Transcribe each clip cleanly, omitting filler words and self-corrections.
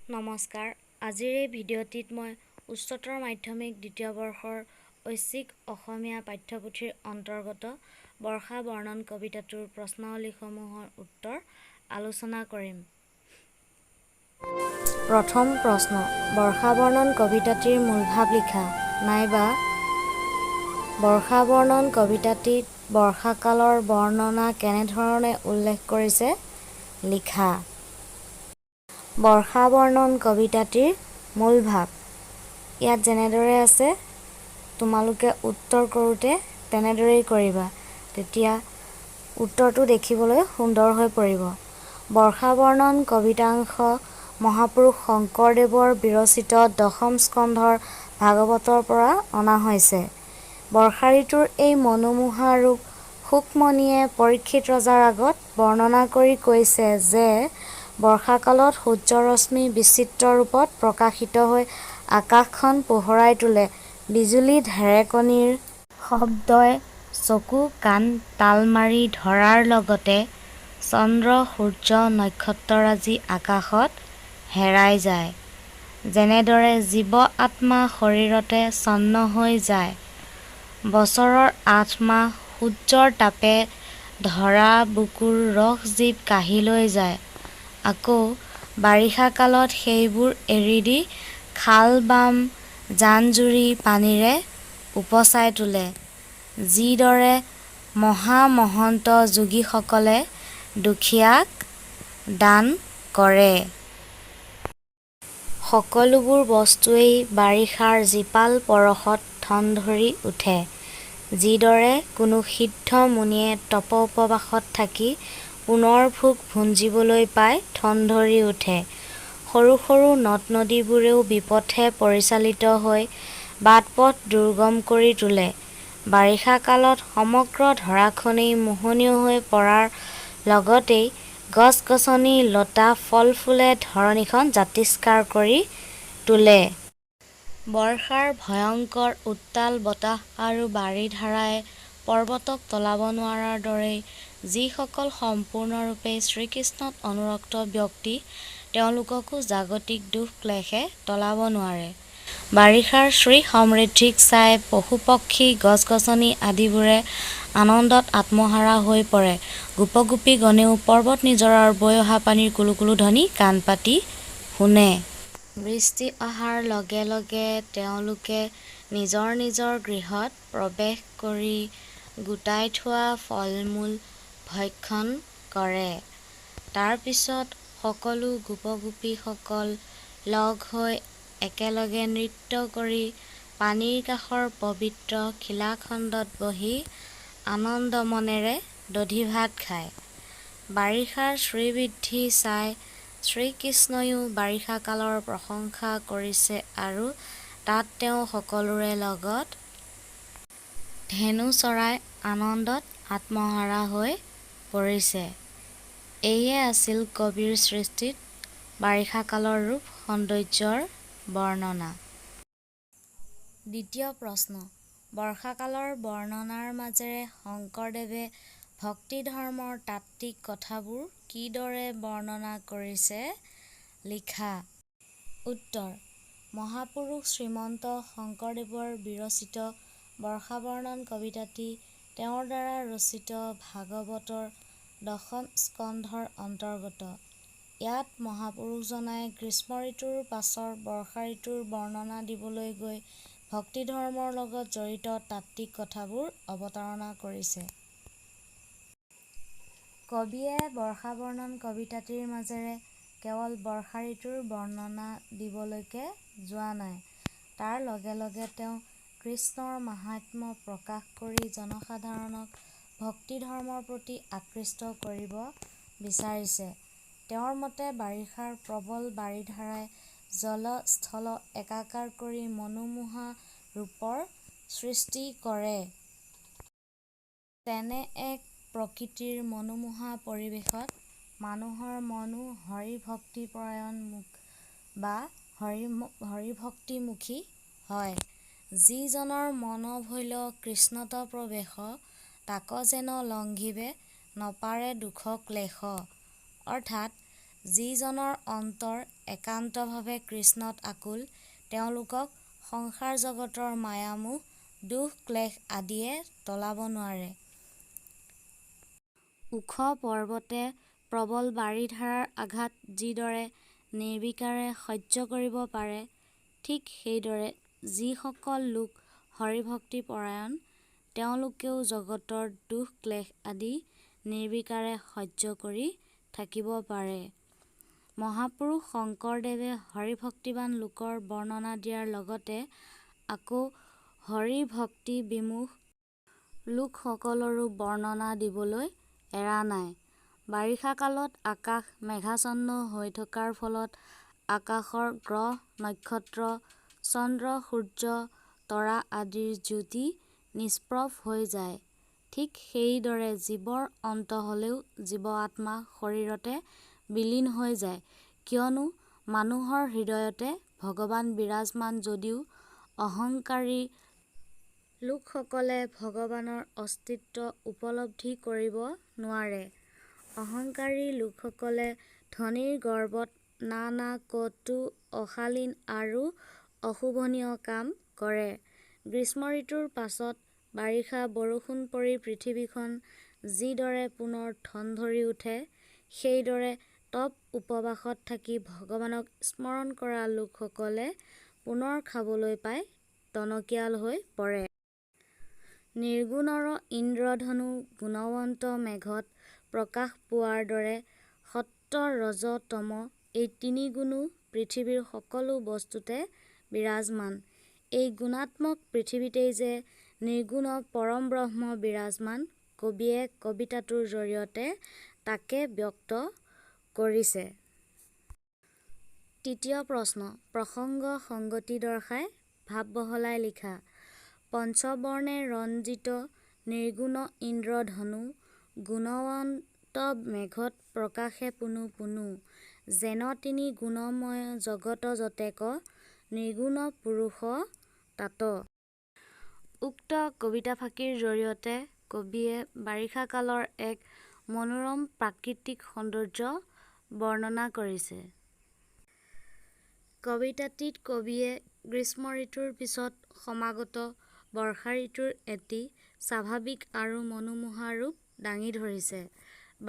নমস্কাৰ। আজিৰ এই ভিডিঅ'টিত মই উচ্চতৰ মাধ্যমিক দ্বিতীয় বৰ্ষৰ ঐচ্ছিক অসমীয়া পাঠ্যপুথিৰ অন্তৰ্গত বৰ্ষা বৰ্ণন কবিতাটোৰ প্ৰশ্নাৱলীসমূহৰ উত্তৰ আলোচনা কৰিম। প্ৰথম প্ৰশ্ন, বৰ্ষা বৰ্ণন কবিতাটিৰ মূলভাৱ লিখা, নাইবা বৰ্ষা বৰ্ণন কবিতাটিত বৰ্ষাকালৰ বৰ্ণনা কেনেধৰণে উল্লেখ কৰিছে লিখা। বৰ্ষা বৰ্ণন কবিতাটিৰ মূলভাৱ ইয়াত যেনেদৰে আছে, তোমালোকে উত্তৰ কৰোঁতে তেনেদৰেই কৰিবা, তেতিয়া উত্তৰটো দেখিবলৈ সুন্দৰ হৈ পৰিব। বৰ্ষা বৰ্ণন কবিতাংশ মহাপুৰুষ শংকৰদেৱৰ বিৰচিত দশম স্কন্ধৰ ভাগৱতৰ পৰা অনা হৈছে। বৰ্ষা ঋতুৰ এই মনোমোহা ৰূপ শুকমণিয়ে পৰীক্ষিত ৰজাৰ আগত বৰ্ণনা কৰি কৈছে যে বৰ্ষাকালত সূৰ্যৰশ্মি বিচিত্ৰ ৰূপত প্ৰকাশিত হৈ আকাশখন পোহৰাই তোলে। বিজুলী ঢেৰেকনিৰ শব্দই চকু কাণ তাল মাৰি ধৰাৰ লগতে চন্দ্ৰ সূৰ্য নক্ষত্ৰৰাজি আকাশত হেৰাই যায়। যেনেদৰে জীৱ আত্মা শৰীৰতে ছন্ন হৈ যায়। বছৰৰ ৮ মাহ সূৰ্যৰ তাপে ধৰা বুকুৰ ৰস জীৱ কাঢ়ি লৈ যায়। আকৌ বাৰিষা কালত সেইবোৰ এৰি দি খাল বাম জান-জুৰি পানীৰে উপচাই তোলে। যিদৰে মহা মহন্ত যোগীসকলে দুখীয়াক দান কৰে। সকলোবোৰ বস্তুৱেই বাৰিষাৰ জীপাল পৰশত ঠন ধৰি উঠে। যিদৰে কোনো সিদ্ধ মুনিয়ে তপ উপবাসত থাকি পুনৰ ভোক ভুঞ্জিবলৈ পাই ঠন ধৰি উঠে। সৰু সৰু নদ-নদীবোৰেও বিপথে পৰিচালিত হৈ বাট-পথ দুৰ্গম কৰি তোলে। বাৰিষা কালত সমগ্ৰ ধৰাখনেই মোহনীয় হৈ পৰাৰ লগতেই গছ-গছনি লতা ফল-ফুলে ধৰণীখন জাতিষ্কাৰ কৰি তোলে। বৰ্ষাৰ ভয়ংকৰ উত্তাল বতাহ আৰু বাৰিধাৰাই পৰ্বতক তলাব নোৱাৰাৰ দৰেই যিসকল সম্পূৰ্ণৰূপে শ্ৰীকৃষ্ণত অনুৰক্ত ব্যক্তি, তেওঁলোককো জাগতিক দুখ-ক্লেশে তলাব নোৱাৰে। বাৰিষাৰ শ্ৰী-সমৃদ্ধিক চাই পশু-পক্ষী গছ-গছনি আদিবোৰে আনন্দত আত্মহাৰা হৈ পৰে। গোপ-গোপীগণেও পৰ্বত নিজৰাৰ বৈ অহা পানীৰ কুলুকুলু ধ্বনি কাণ পাতি শুনে। বৃষ্টি অহাৰ লগে লগে তেওঁলোকে নিজৰ নিজৰ গৃহত প্ৰৱেশ কৰি গোটাই থোৱা ফল-মূল ভক্ষণ কৰে। তাৰ পিছত সকলো গোপ-গোপীসকল লগ হৈ একেলগে নৃত্য কৰি পানীৰ কাষৰ পবিত্ৰ শিলাখণ্ডত বহি আনন্দ মনেৰে দধি-ভাত খায়। বাৰিষাৰ শ্ৰীবৃদ্ধি চাই শ্ৰীকৃষ্ণইও বাৰিষা কালৰ প্ৰশংসা কৰিছে আৰু তাত তেওঁ সকলোৰে লগত ধেনু চৰাই আনন্দত আত্মহাৰা হৈ পৰিছে। এয়ে আছিল কবিৰ সৃষ্টিত বাৰিষা কালৰ ৰূপ সৌন্দৰ্যৰ বৰ্ণনা। দ্বিতীয় প্ৰশ্ন, বৰ্ষাকালৰ বৰ্ণনাৰ মাজেৰে শংকৰদেৱে ভক্তি ধৰ্মৰ তাত্ত্বিক কথাবোৰ কিদৰে বৰ্ণনা কৰিছে লিখা। উত্তৰ: মহাপুৰুষ শ্ৰীমন্ত শংকৰদেৱৰ বিৰচিত বৰ্ষা বৰ্ণন কবিতাটি তেওঁৰ দ্বাৰা ৰচিত ভাগৱতৰ দশম স্কন্ধৰ অন্তৰ্গত। ইয়াত মহাপুৰুষজনাই গ্ৰীষ্ম ঋতুৰ পাছৰ বৰ্ষা ঋতুৰ বৰ্ণনা দিবলৈ গৈ ভক্তি ধৰ্মৰ লগত জড়িত তাত্ত্বিক কথাবোৰ অৱতাৰণা কৰিছে। কবিয়ে বৰ্ষা বৰ্ণন কবিতাটিৰ মাজেৰে কেৱল বৰ্ষা ঋতুৰ বৰ্ণনা দিবলৈকে যোৱা নাই, তাৰ লগে লগে তেওঁ কৃষ্ণৰ মাহাত্ম্য প্ৰকাশ কৰি জনসাধাৰণক ভক্তি ধৰ্মৰ প্ৰতি আকৃষ্ট কৰিব বিচাৰিছে। তেওঁৰ মতে বাৰিষাৰ প্ৰবল বাৰিধাৰাই জল-স্থল একাকাৰ কৰি মনোমোহা ৰূপৰ সৃষ্টি কৰে। তেনে এক প্ৰকৃতিৰ মনোমোহা পৰিৱেশত মানুহৰ মনো হৰিভক্তিপৰায়ণ বা হৰিভক্তিমুখী হয়। যিজনৰ মন ভৈল কৃষ্ণত প্ৰৱেশ, তাক যেন লংঘিবে নপাৰে দুখ ক্লেশ। অৰ্থাৎ যিজনৰ অন্তৰ একান্তভাৱে কৃষ্ণত আকুল, তেওঁলোকক সংসাৰ জগতৰ মায়ামোহ, দুখ ক্লেশ আদিয়ে টলাব নোৱাৰে। ওখ পৰ্বতে প্ৰবল বাৰিধাৰাৰ আঘাত যিদৰে নিৰ্বিকাৰে সহ্য কৰিব পাৰে, ঠিক সেইদৰে যিসকল লোক হৰিভক্তিপৰায়ণ, তেওঁলোকেও জগতৰ দুখ ক্লেশ আদি নিৰ্বিকাৰে সহ্য কৰি থাকিব পাৰে। মহাপুৰুষ শংকৰদেৱে হৰিভক্তিবান লোকৰ বৰ্ণনা দিয়াৰ লগতে আকৌ হৰিভক্তিবিমুখ লোকসকলৰো বৰ্ণনা দিবলৈ এৰা নাই। বাৰিষা কালত আকাশ মেঘাচ্ছন্ন হৈ থকাৰ ফলত আকাশৰ গ্ৰহ নক্ষত্ৰ, চন্দ্ৰ সূৰ্য তৰা আদিৰ জ্যোতি নিষ্প্ৰভ হৈ যায়। ঠিক সেইদৰে জীৱৰ অন্ত হ'লেও জীৱ-আত্মা শৰীৰতে বিলীন হৈ যায়, কিয়নো মানুহৰ হৃদয়তে ভগৱান বিৰাজমান যদিও অহংকাৰী লোকসকলে ভগৱানৰ অস্তিত্ব উপলব্ধি কৰিব নোৱাৰে। অহংকাৰী লোকসকলে ধনীৰ গৰ্বত নানা কটু অশালীন আৰু অশোভনীয় কাম কৰে। গ্ৰীষ্ম ঋতুৰ পাছত বাৰিষা বৰষুণ পৰি পৃথিৱীখন যিদৰে পুনৰ ঠন ধৰি উঠে, সেইদৰে তপ উপবাসত থাকি ভগৱানক স্মৰণ কৰা লোকসকলে পুনৰ খাবলৈ পাই টনকিয়াল হৈ পৰে। নিৰ্গুণৰ ইন্দ্ৰধনু গুণৱন্ত মেঘত প্ৰকাশ পোৱাৰ দৰে সত্ব ৰজ তম এই তিনি গুণো পৃথিৱীৰ সকলো বস্তুতে বিৰাজমান। এই গুণাত্মক পৃথিৱীতেই যে নিৰ্গুণ পৰম ব্ৰহ্ম বিৰাজমান, কবিয়ে কবিতাটোৰ জৰিয়তে তাকে ব্যক্ত কৰিছে। তৃতীয় প্ৰশ্ন। প্ৰসংগ সংগতি দৰ্শাই ভাৱ বহলাই লিখা। পঞ্চবৰ্ণে ৰঞ্জিত নিৰ্গুণ ইন্দ্ৰধনু, গুণৱন্ত মেঘত প্ৰকাশে পুনু পুনু, যেন তিনি গুণময় জগত যতেক, নিৰ্গুণ পুৰুষ তাত। উক্ত কবিতাফাঁকিৰ জৰিয়তে কবিয়ে বাৰিষা কালৰ এক মনোৰম প্ৰাকৃতিক সৌন্দৰ্য বৰ্ণনা কৰিছে। কবিতাটিত কবিয়ে গ্ৰীষ্ম ঋতুৰ পিছত সমাগত বৰ্ষা ঋতুৰ এটি স্বাভাৱিক আৰু মনোমোহা ৰূপ দাঙি ধৰিছে।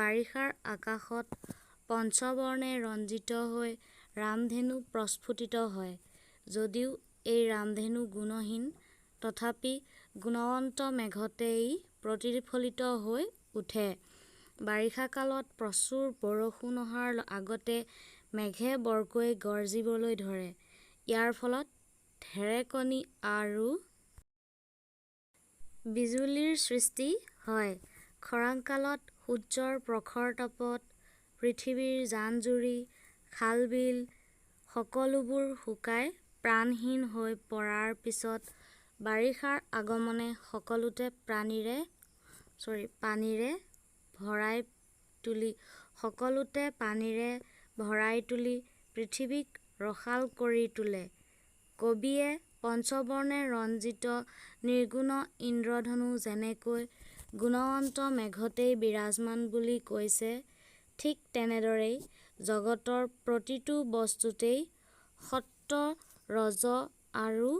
বাৰিষাৰ আকাশত পঞ্চবৰ্ণে ৰঞ্জিত হৈ ৰামধেনু প্ৰস্ফুটিত হয়। যদিও এই ৰামধেনু গুণহীন, তথাপি গুণৱন্ত মেঘতে ই প্ৰতিফলিত হৈ উঠে। বাৰিষা কালত প্ৰচুৰ বৰষুণ অহাৰ আগতে মেঘে বৰকৈ গৰ্জিবলৈ ধৰে। ইয়াৰ ফলত ঢেৰেকনি আৰু বিজুলীৰ সৃষ্টি হয়। খৰাং কালত সূৰ্যৰ প্ৰখৰ তাপত পৃথিৱীৰ জান-জুৰি, খাল-বিল সকলোবোৰ শুকাই প্ৰাণহীন হৈ পৰাৰ পিছত বাৰিষাৰ আগমনে সকলোতে পানীৰে ভৰাই তুলি পৃথিৱীক ৰসাল কৰি তোলে। কবিয়ে পঞ্চবৰ্ণে ৰঞ্জিত নিৰ্গুণ ইন্দ্ৰধনু যেনেকৈ গুণৱন্ত মেঘতেই বিৰাজমান বুলি কৈছে, ঠিক তেনেদৰেই জগতৰ প্ৰতিটো বস্তুতেই সত্ব, ৰজ আৰু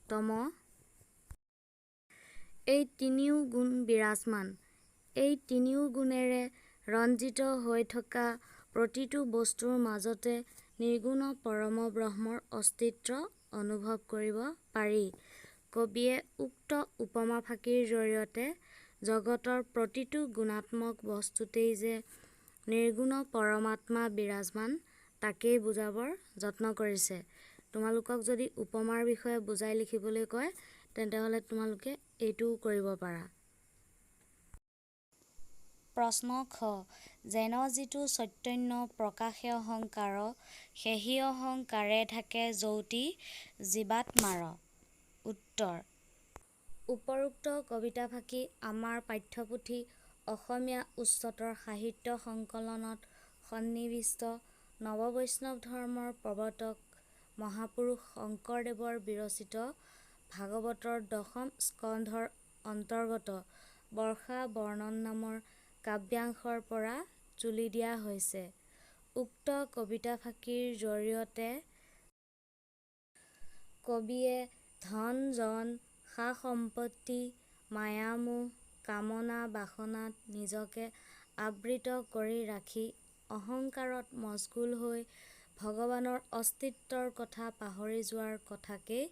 তম এই তিনিও গুণ বিৰাজমান। এই তিনিও গুণেৰে ৰঞ্জিত হৈ থকা প্ৰতিটো বস্তুৰ মাজতে নিৰ্গুণ পৰম ব্ৰহ্মৰ অস্তিত্ব অনুভৱ কৰিব পাৰি। কবিয়ে উক্ত উপমা ফাঁকিৰ জৰিয়তে জগতৰ প্ৰতিটো গুণাত্মক বস্তুতেই যে নিৰ্গুণ পৰমাত্মা বিৰাজমান, তাকেই বুজাবৰ যত্ন কৰিছে। তোমালোকক যদি উপমাৰ বিষয়ে বুজাই লিখিবলৈ কয়, তেন্তে হ'লে তোমালোকে এইটোও কৰিব পাৰা। প্ৰশ্ন খ। যেন যিটো চৈতন্য প্ৰকাশে অহংকাৰ, সেহি অহংকাৰে থাকে যৌতি জীৱাত্মাৰ। উত্তৰ। উপৰোক্ত কবিতাফাঁকি আমাৰ পাঠ্যপুথি অসমীয়া উচ্চতৰ সাহিত্য সংকলনত সন্নিৱিষ্ট নৱবৈষ্ণৱ ধৰ্মৰ প্ৰৱৰ্তক মহাপুৰুষ শংকৰদেৱৰ বিৰচিত ভাগৱতৰ দশম স্কন্ধৰ অন্তৰ্গত বৰ্ষা বৰ্ণন নামৰ কাব্যাংশৰ পৰা তুলি দিয়া হৈছে। উক্ত কবিতা ফাঁকিৰ জৰিয়তে কবিয়ে ধন জন সা-সম্পত্তি মায়ামোহ কামনা বাসনাত নিজকে আবৃত কৰি ৰাখি অহংকাৰত মচগুল হৈ ভগৱানৰ অস্তিত্বৰ কথা পাহৰি যোৱাৰ কথাকেই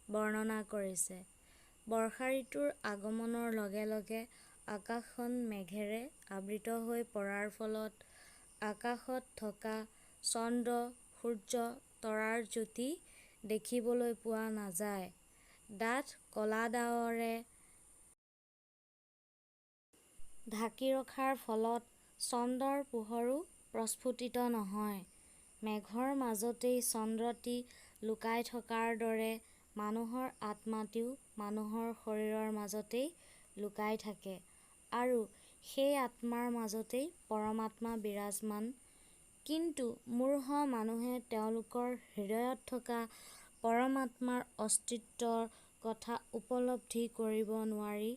বৰ্ণনা কৰিছে। বৰ্ষা ঋতুৰ আগমনৰ লগে লগে আকাশখন মেঘেৰে আবৃত হৈ পৰাৰ ফলত আকাশত থকা চন্দ্ৰ সূৰ্য তৰাৰ জ্যোতি দেখিবলৈ পোৱা নাযায়। ডাঠ ক'লা ডাৱৰে ঢাকি ৰখাৰ ফলত চন্দ্ৰৰ পোহৰো প্ৰস্ফুটিত নহয়। মেঘৰ মাজতেই চন্দ্ৰটি লুকাই থকাৰ দৰে মানুহৰ আত্মাটিও মানুহৰ শৰীৰৰ মাজতেই লুকাই থাকে আৰু সেই আত্মাৰ মাজতেই পৰমাত্মা বিৰাজমান। কিন্তু মূৰ্খ মানুহে তেওঁলোকৰ হৃদয়ত থকা পৰমাত্মাৰ অস্তিত্বৰ কথা উপলব্ধি কৰিব নোৱাৰি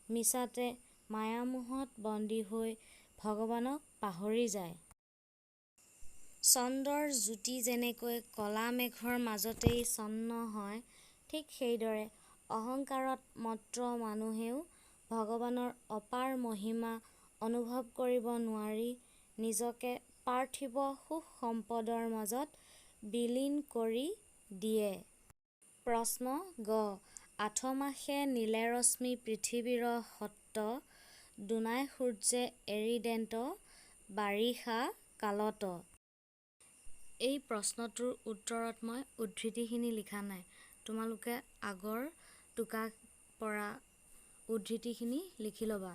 মিছাতে মায়ামোহত বন্দী হৈ ভগৱানক পাহৰি যায়। চন্দ্ৰৰ জ্যোতি যেনেকৈ ক'লা মেঘৰ মাজতেই ছন্ন হয়, ঠিক সেইদৰে অহংকাৰত মত্ত মানুহেও ভগৱানৰ অপাৰ মহিমা অনুভৱ কৰিব নোৱাৰি নিজকে পাৰ্থিৱ সুখ সম্পদৰ মাজত বিলীন কৰি দিয়ে। প্ৰশ্ন গ আঠমাহে নীলে ৰশ্মি পৃথিৱীৰ সত্ত দুনাই সূৰ্যে এৰি দেন্ত বাৰিষা কালত। এই প্ৰশ্নটোৰ উত্তৰত মই উদ্ধৃতিখিনি লিখা নাই। তোমালোকে আগৰ টোকাৰ পৰা উদ্ধৃতিখিনি লিখি ল'বা।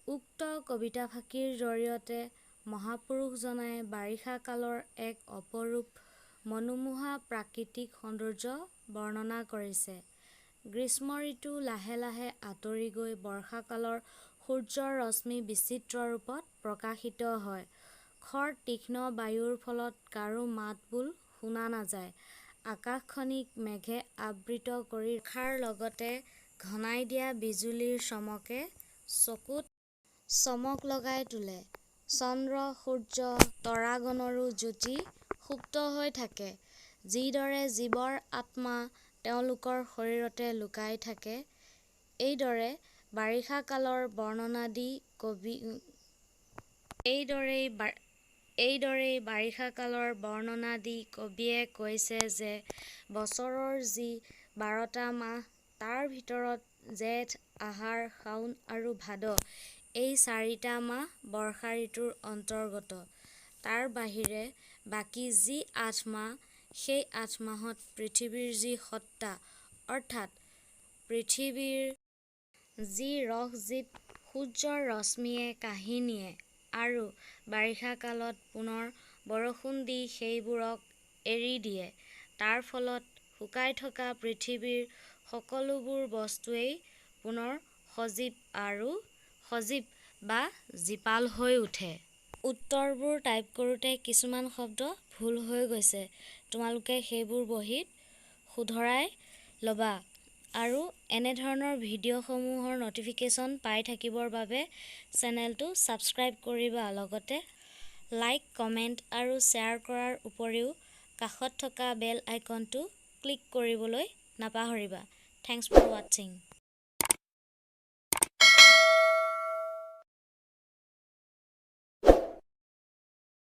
উক্ত কবিতা ফাঁকিৰ জৰিয়তে মহাপুৰুষজনাই বাৰিষা কালৰ এক অপৰূপ মনোমোহা প্ৰাকৃতিক সৌন্দৰ্য বৰ্ণনা কৰিছে। গ্ৰীষ্ম ঋতু লাহে লাহে আঁতৰি গৈ বৰ্ষাকালৰ সূৰ্যৰ ৰশ্মি বিচিত্ৰ ৰূপত প্ৰকাশিত হয়। খৰ তীক্ষ্ণ বায়ুৰ ফলত কাৰো মাত বোল শুনা নাযায়। আকাশখনিক মেঘে আবৃত কৰি ৰখাৰ লগতে ঘনাই দিয়া বিজুলীৰ চমকে চকুত চমক লগাই তোলে। চন্দ্ৰ সূৰ্য তৰাগণৰো জ্যোতি সুপ্ত হৈ থাকে। যিদৰে জীৱৰ আত্মা তেওঁলোকৰ শৰীৰতে লুকাই থাকে, এইদৰেই বাৰিষা কালৰ বৰ্ণনা দি কবিয়ে কৈছে যে বছৰৰ যি 12টা মাহ তাৰ ভিতৰত জেঠ আহাৰ শাওণ আৰু ভাদ এই 4টা মাহ বৰ্ষা ঋতুৰ অন্তৰ্গত। তাৰ বাহিৰে বাকী যি 8 মাহ সেই 8 মাহত পৃথিৱীৰ যি সত্তা অৰ্থাৎ পৃথিৱীৰ যি ৰস-জীৱ সূৰ্যৰ ৰশ্মিয়ে কাঢ়ি নিয়ে আৰু বাৰিষা কালত পুনৰ বৰষুণ দি সেইবোৰক এৰি দিয়ে। তাৰ ফলত শুকাই থকা পৃথিৱীৰ সকলোবোৰ বস্তুৱেই পুনৰ সজীৱ বা জীপাল হৈ উঠে। উত্তৰবোৰ টাইপ কৰোঁতে কিছুমান শব্দ ভুল হৈ গৈছে। তোমালোকে সেইবোৰ বহীত শুধৰাই ল'বা আৰু এনেধৰণৰ ভিডিঅ'সমূহৰ ন'টিফিকেশ্যন পাই থাকিবৰ বাবে চেনেলটো ছাবস্ক্ৰাইব কৰিবা। লগতে লাইক, কমেণ্ট আৰু শ্বেয়াৰ কৰাৰ উপৰিও কাষত থকা বেল আইকনটো ক্লিক কৰিবলৈ নাপাহৰিবা। Thanks for ৱাটছিং।